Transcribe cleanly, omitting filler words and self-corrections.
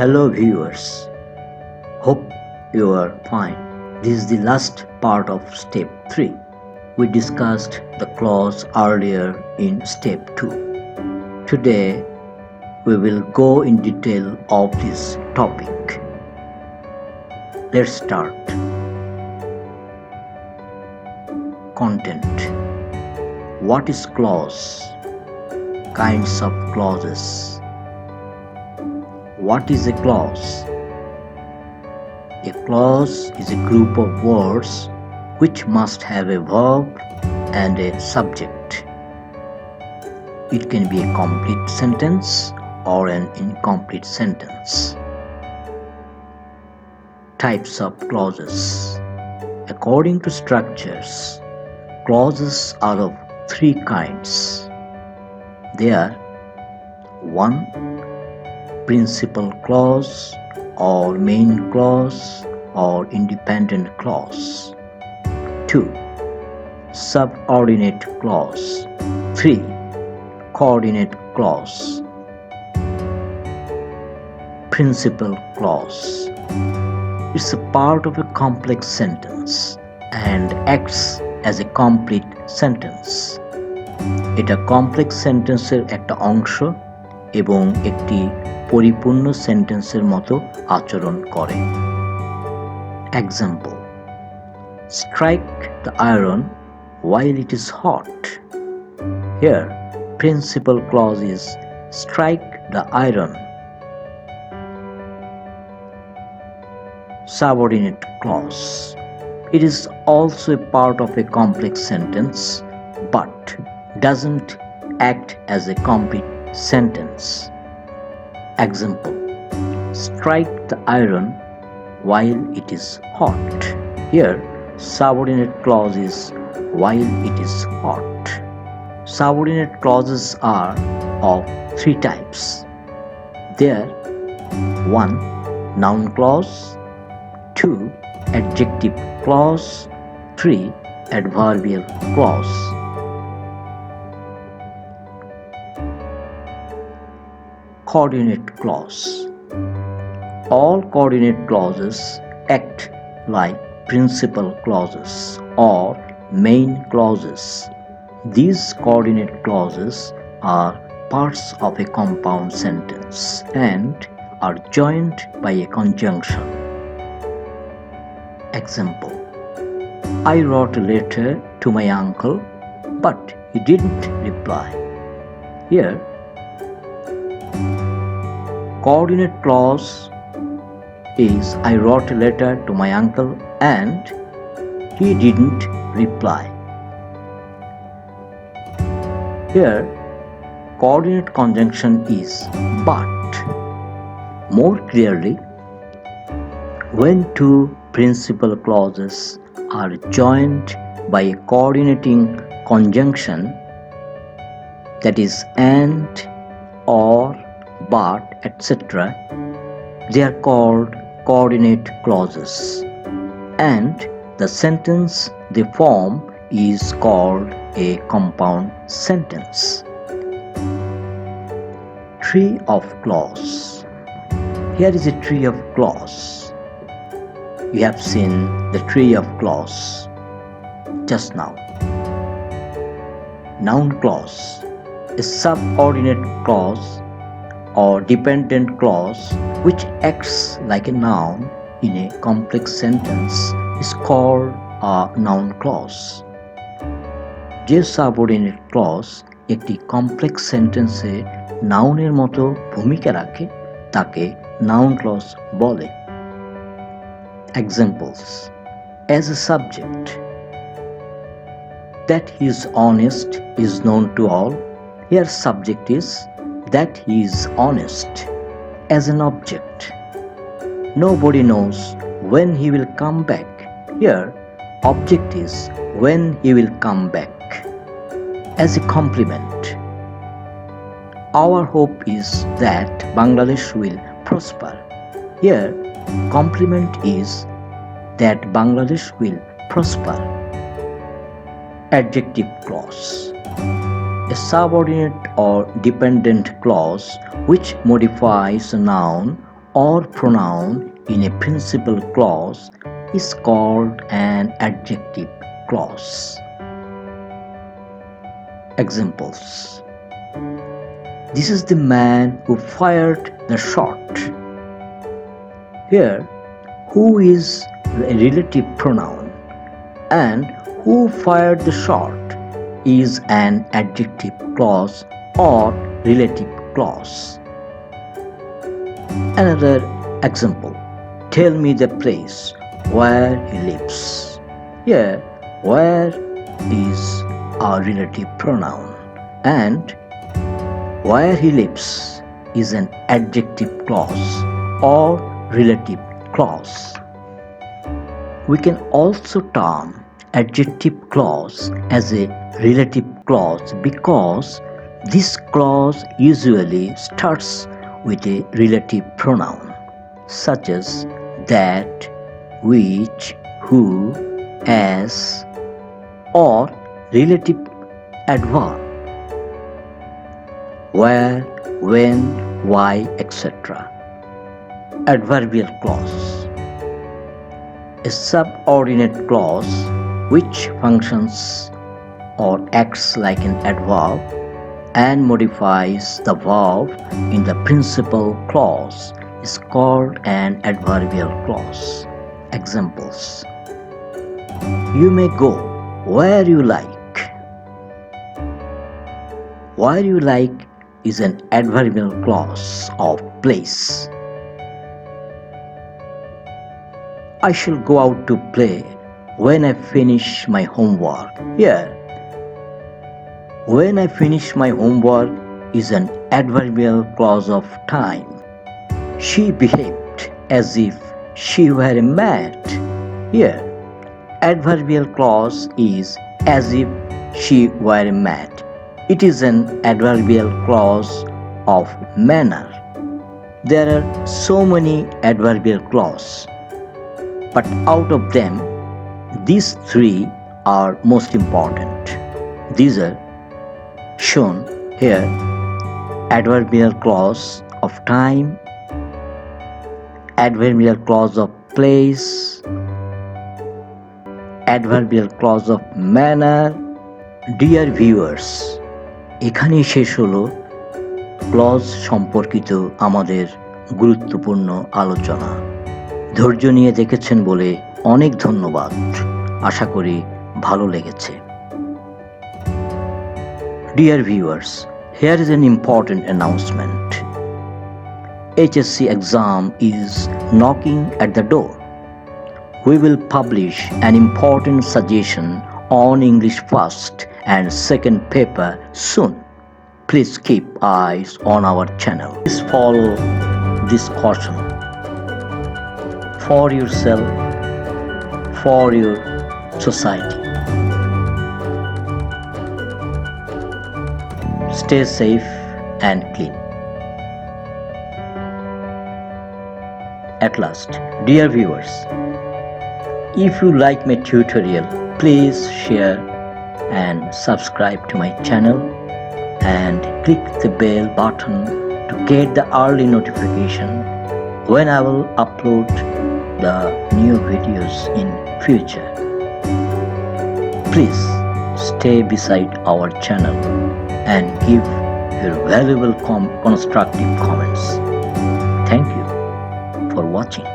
Hello viewers, hope you are fine. This is the last part of step 3. We discussed the clause earlier in step 2. Today we will go in detail of this topic. Let's start. Content. What is clause? Kinds of clauses. What is a clause? A clause is a group of words which must have a verb and a subject. It can be a complete sentence or an incomplete sentence. Types of clauses. According to structures, clauses are of three kinds. They are 1. Principal clause or main clause or independent clause. 2. Subordinate clause. 3. Coordinate clause. Principal clause. It's a part of a complex sentence and acts as a complete sentence. এটা complex সেন্টেন্সের একটা অংশ এবং একটি পরিপূর্ণ সেন্টেন্সের মতো আচরণ করে। Example: strike the iron while it is hot. Here, principal clause is strike the iron. Subordinate clause. It is also a part of a complex sentence but doesn't act as a complete sentence. Example: strike the iron while it is hot. Here, subordinate clause is while it is hot. Subordinate clauses are of three types. They are 1. Noun clause. 2. Adjective clause. 3. Adverbial clause. Coordinate clause. All coordinate clauses act like principal clauses or main clauses. These coordinate clauses are parts of a compound sentence and are joined by a conjunction. Example: I wrote a letter to my uncle, but he didn't reply. Here, coordinate clause is I wrote a letter to my uncle and he didn't reply. Here, coordinate conjunction is but. More clearly, when two principal clauses are joined by a coordinating conjunction, that is and, or, but, etc., they are called coordinate clauses, and the sentence they form is called a compound sentence. Tree of clause. Here is a tree of clause. You have seen the tree of clause just now. Noun clause. A subordinate clause or dependent clause which acts like a noun in a complex sentence is called a noun clause. যে subordinate clause একটি complex সেন্টেন্সে নাউনের মতো ভূমিকা রাখে তাকে noun clause বলে। Examples: as a subject, that he is honest is known to all. Here subject is that he is honest. As an object, nobody knows when he will come back. Here, object is when he will come back. As a compliment, our hope is that Bangladesh will prosper. Here, compliment is that Bangladesh will prosper. Adjective clause. A subordinate or dependent clause which modifies a noun or pronoun in a principal clause is called an adjective clause. Examples: this is the man who fired the shot. Here, who is a relative pronoun and who fired the shot is an adjective clause or relative clause. Another example: tell me the place where he lives. Here, where is a relative pronoun and where he lives is an adjective clause or relative clause. We can also term adjective clause as a relative clause because this clause usually starts with a relative pronoun such as that, which, who, as, or relative adverb where, when, why, etc. Adverbial clause: a subordinate clause which functions or acts like an adverb and modifies the verb in the principal clause is called an adverbial clause. Examples: you may go where you like. Where you like is an adverbial clause of place. I shall go out to play when I finish my homework. Here, when I finish my homework is an adverbial clause of time. She behaved as if she were a mat. Here, adverbial clause is as if she were a mat. It is an adverbial clause of manner. There are so many adverbial clauses, but out of them, these three are most important. These are shown here: adverbial clause of time, adverbial clause of place, adverbial clause of manner. Dear viewers, এখানেই শেষ হলো clause সম্পর্কিত আমাদের গুরুত্বপূর্ণ আলোচনা। ধৈর্য নিয়ে দেখেছেন বলে অনেক ধন্যবাদ। আশা করি ভালো লেগেছে। Dear viewers, here is an important announcement. HSC exam is knocking at the door. We will publish an important suggestion on English first and second paper soon. Please keep eyes on our channel. Please follow this caution for yourself, for your society. Stay safe and clean. At last, dear viewers, if you like my tutorial, please share and subscribe to my channel and click the bell button to get the early notification when I will upload the new videos in future. Please stay beside our channel and give your valuable constructive comments. Thank you for watching.